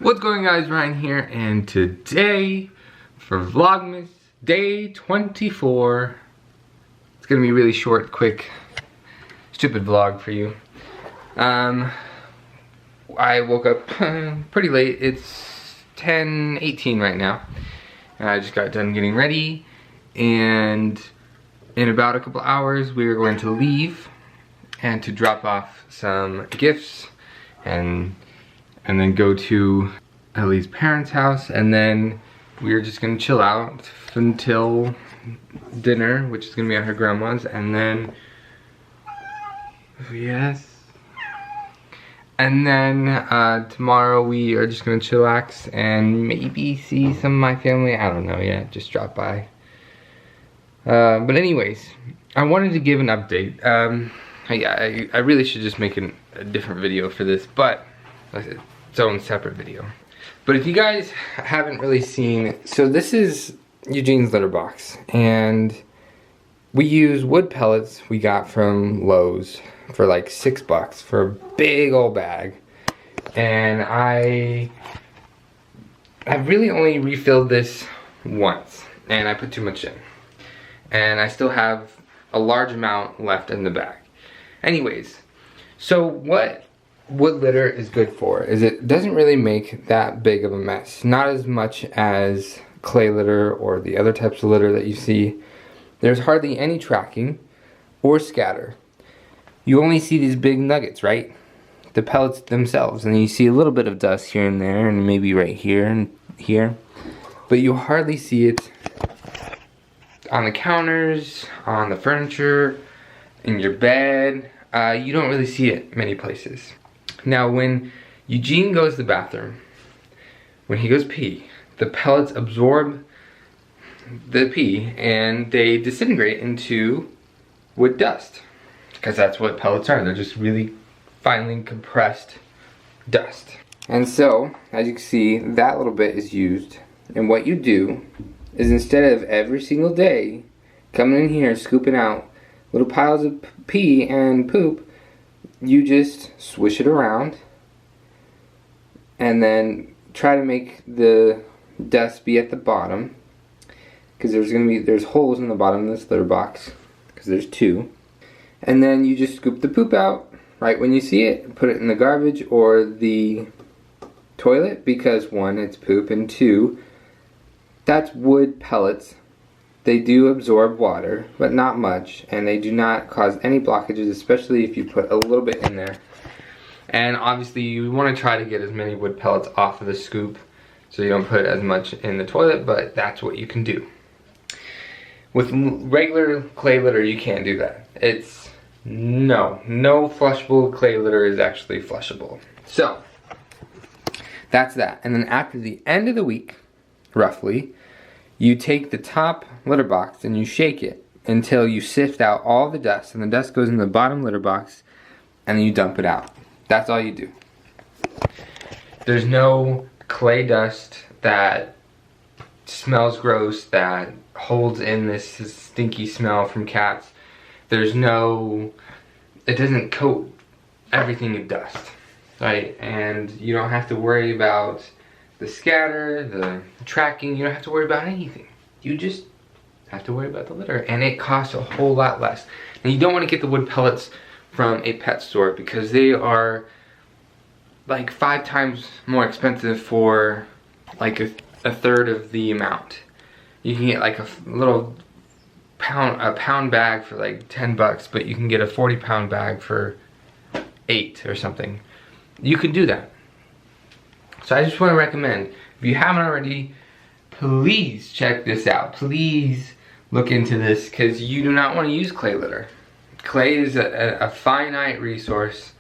What's going on, guys? Ryan here, and today for Vlogmas day 24, it's gonna be a really short, quick, stupid vlog for you. I woke up pretty late. It's 10:18 right now, and I just got done getting ready, and in about a couple hours we are going to leave and to drop off some gifts and then go to Ellie's parents' house, and then we're just gonna chill out until dinner, which is gonna be at her grandma's, and then tomorrow we are just gonna chillax and maybe see some of my family. I don't know yet, just drop by. But anyways, I wanted to give an update. I really should just make a different video for this, but its own separate video. But if you guys haven't really seen, so this is Eugene's litter box, and we use wood pellets we got from Lowe's for like $6 for a big old bag, and I've really only refilled this once, and I put too much in, and I still have a large amount left in the bag. Anyways, so what wood litter is good for is it doesn't really make that big of a mess. Not as much as clay litter or the other types of litter that you see. There's hardly any tracking or scatter. You only see these big nuggets, right? The pellets themselves, and you see a little bit of dust here and there, and maybe right here and here, but you hardly see it on the counters, on the furniture, in your bed. You don't really see it many places. Now, when Eugene goes to the bathroom, when he goes pee, the pellets absorb the pee and they disintegrate into wood dust, because that's what pellets are. They're just really finely compressed dust. And so, as you can see, that little bit is used, and what you do is, instead of every single day coming in here scooping out little piles of pee and poop, you just swish it around and then try to make the dust be at the bottom, because there's holes in the bottom of this litter box, because there's two, and then you just scoop the poop out right when you see it, put it in the garbage or the toilet, because one, it's poop, and two, that's wood pellets. They do absorb water, but not much, and they do not cause any blockages, especially if you put a little bit in there. And obviously you want to try to get as many wood pellets off of the scoop so you don't put as much in the toilet, but that's what you can do. With regular clay litter, you can't do that. No flushable clay litter is actually flushable. So that's that. And then after the end of the week, roughly, you take the top litter box and you shake it until you sift out all the dust, and the dust goes in the bottom litter box, and then you dump it out. That's all you do. There's no clay dust that smells gross, that holds in this stinky smell from cats. It doesn't coat everything in dust, right? And you don't have to worry about the scatter, the tracking. You don't have to worry about anything. You just have to worry about the litter, and it costs a whole lot less. And you don't want to get the wood pellets from a pet store, because they are like 5 times more expensive for like a third of the amount. You can get like a little pound bag for like $10, but you can get a 40-pound bag for $8 or something. You can do that. So I just want to recommend, if you haven't already, please check this out. Please look into this, because you do not want to use clay litter. Clay is a finite resource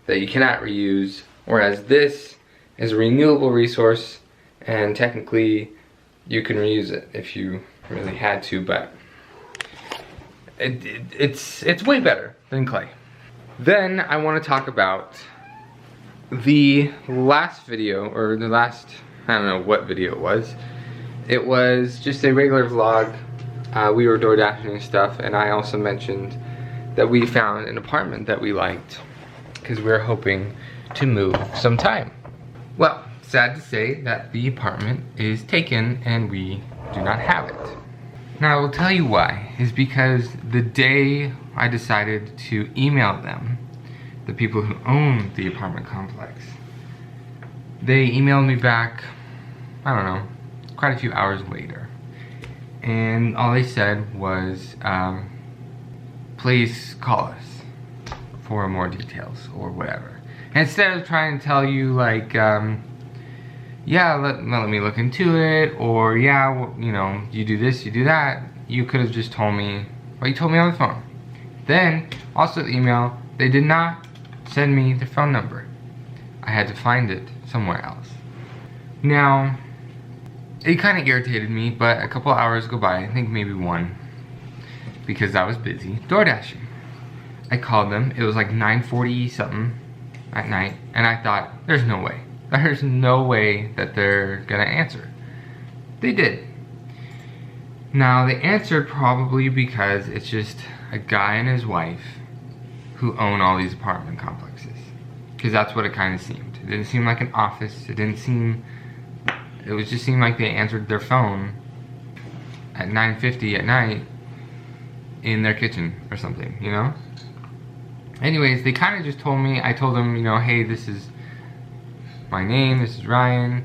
that you cannot reuse, whereas this is a renewable resource, and technically you can reuse it if you really had to, but it's way better than clay. Then I want to talk about the last video, or the last, I don't know what video it was. It was just a regular vlog. We were door dashing and stuff, and I also mentioned that we found an apartment that we liked, because we were hoping to move sometime. Well, sad to say that the apartment is taken and we do not have it. Now I will tell you why, is because the day I decided to email them, the people who own the apartment complex, they emailed me back, I don't know, quite a few hours later. And all they said was, please call us for more details or whatever. And instead of trying to tell you like, yeah, let me look into it, or yeah, well, you know, you do this, you do that, you could have just told me what you told me on the phone. Then, also the email, they did not send me the phone number. I had to find it somewhere else. Now, it kind of irritated me, but a couple hours go by, I think maybe one, because I was busy door dashing. I called them, it was like 9:40 something at night, and I thought, there's no way that they're gonna answer. They did. Now, they answered probably because it's just a guy and his wife who own all these apartment complexes. Because that's what it kind of seemed. It didn't seem like an office, it just seemed like they answered their phone at 9:50 at night in their kitchen or something, you know? Anyways, they kind of just told me, I told them, you know, hey, this is my name, this is Ryan.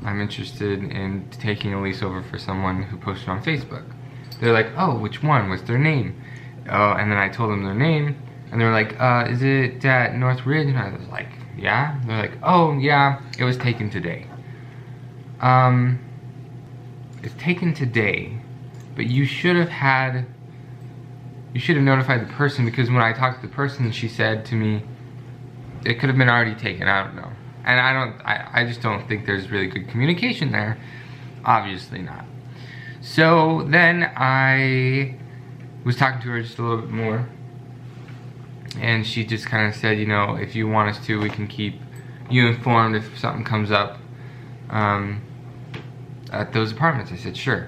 I'm interested in taking a lease over for someone who posted on Facebook. They're like, oh, which one? What's their name? Oh, and then I told them their name, and they're like, is it at North Ridge? And I was like, yeah. And they're like, oh, yeah, it was taken today. It's taken today, but you should have notified the person, because when I talked to the person, she said to me, it could have been already taken, I don't know. And I just don't think there's really good communication there. Obviously not. So then I was talking to her just a little bit more, and she just kind of said, you know, if you want us to, we can keep you informed if something comes up at those apartments. I said, sure.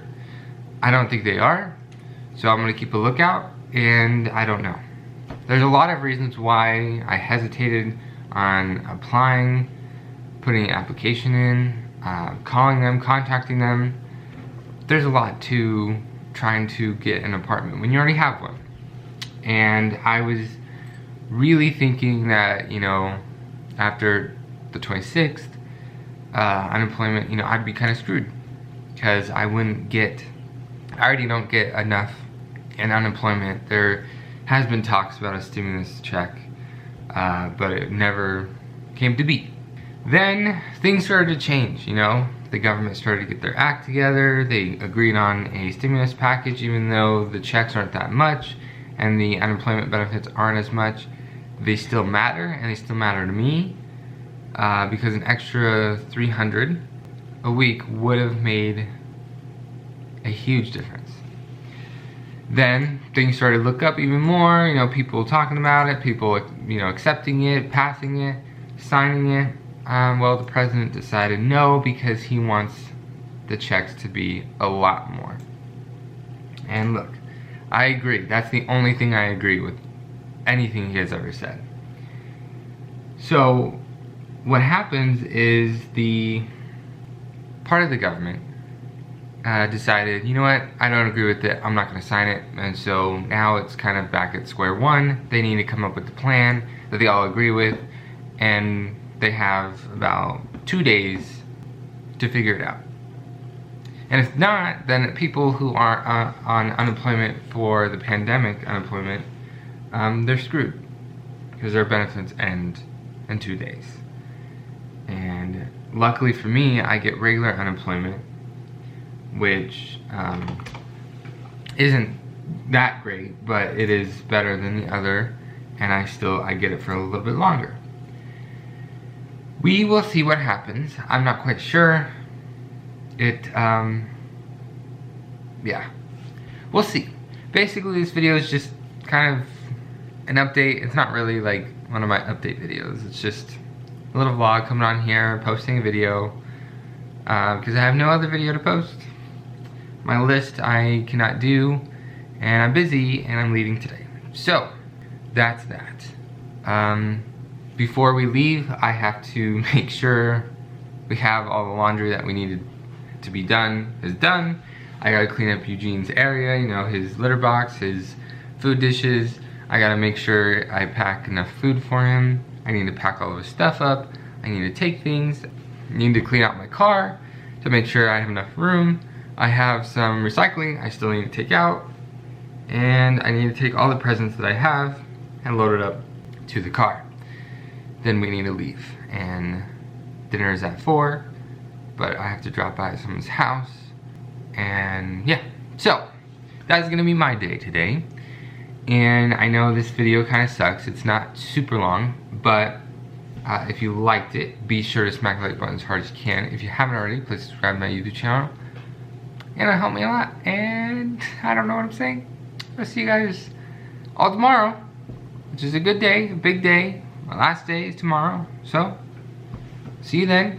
I don't think they are, so I'm gonna keep a lookout, and I don't know. There's a lot of reasons why I hesitated on applying, putting an application in, calling them, contacting them. There's a lot to trying to get an apartment when you already have one. And I was really thinking that, you know, after the 26th, unemployment, you know, I'd be kind of screwed, because I already don't get enough in unemployment. There has been talks about a stimulus check, but it never came to be. Then things started to change, you know. The government started to get their act together. They agreed on a stimulus package, even though the checks aren't that much and the unemployment benefits aren't as much. They still matter, and they still matter to me, because an extra $300 a week would have made a huge difference. Then things started to look up even more, you know, people talking about it, people, you know, accepting it, passing it, signing it. Well, the president decided no, because he wants the checks to be a lot more. And look, I agree. That's the only thing I agree with anything he has ever said. So what happens is the part of the government decided, you know what, I don't agree with it, I'm not going to sign it. And so now it's kind of back at square one. They need to come up with the plan that they all agree with, and they have about 2 days to figure it out. And if not, then people who are on unemployment for the pandemic unemployment, they're screwed, because their benefits end in 2 days. And luckily for me, I get regular unemployment, which isn't that great, but it is better than the other, and I get it for a little bit longer. We will see what happens. I'm not quite sure. Yeah, we'll see. Basically, this video is just kind of an update. It's not really like one of my update videos. It's just a little vlog coming on here, posting a video, because I have no other video to post. My list I cannot do, and I'm busy, and I'm leaving today. So, that's that. Before we leave, I have to make sure we have all the laundry that we needed to be done is done. I gotta clean up Eugene's area, you know, his litter box, his food dishes. I gotta make sure I pack enough food for him. I need to pack all of his stuff up. I need to take things. I need to clean out my car to make sure I have enough room. I have some recycling I still need to take out. And I need to take all the presents that I have and load it up to the car. Then we need to leave. And dinner is at 4, but I have to drop by someone's house. And yeah, so that's gonna be my day today. And I know this video kind of sucks. It's not super long, but if you liked it, be sure to smack the like button as hard as you can. If you haven't already, please subscribe to my YouTube channel. It'll help me a lot. And I don't know what I'm saying. I'll see you guys all tomorrow, which is a good day, a big day. My last day is tomorrow, so see you then.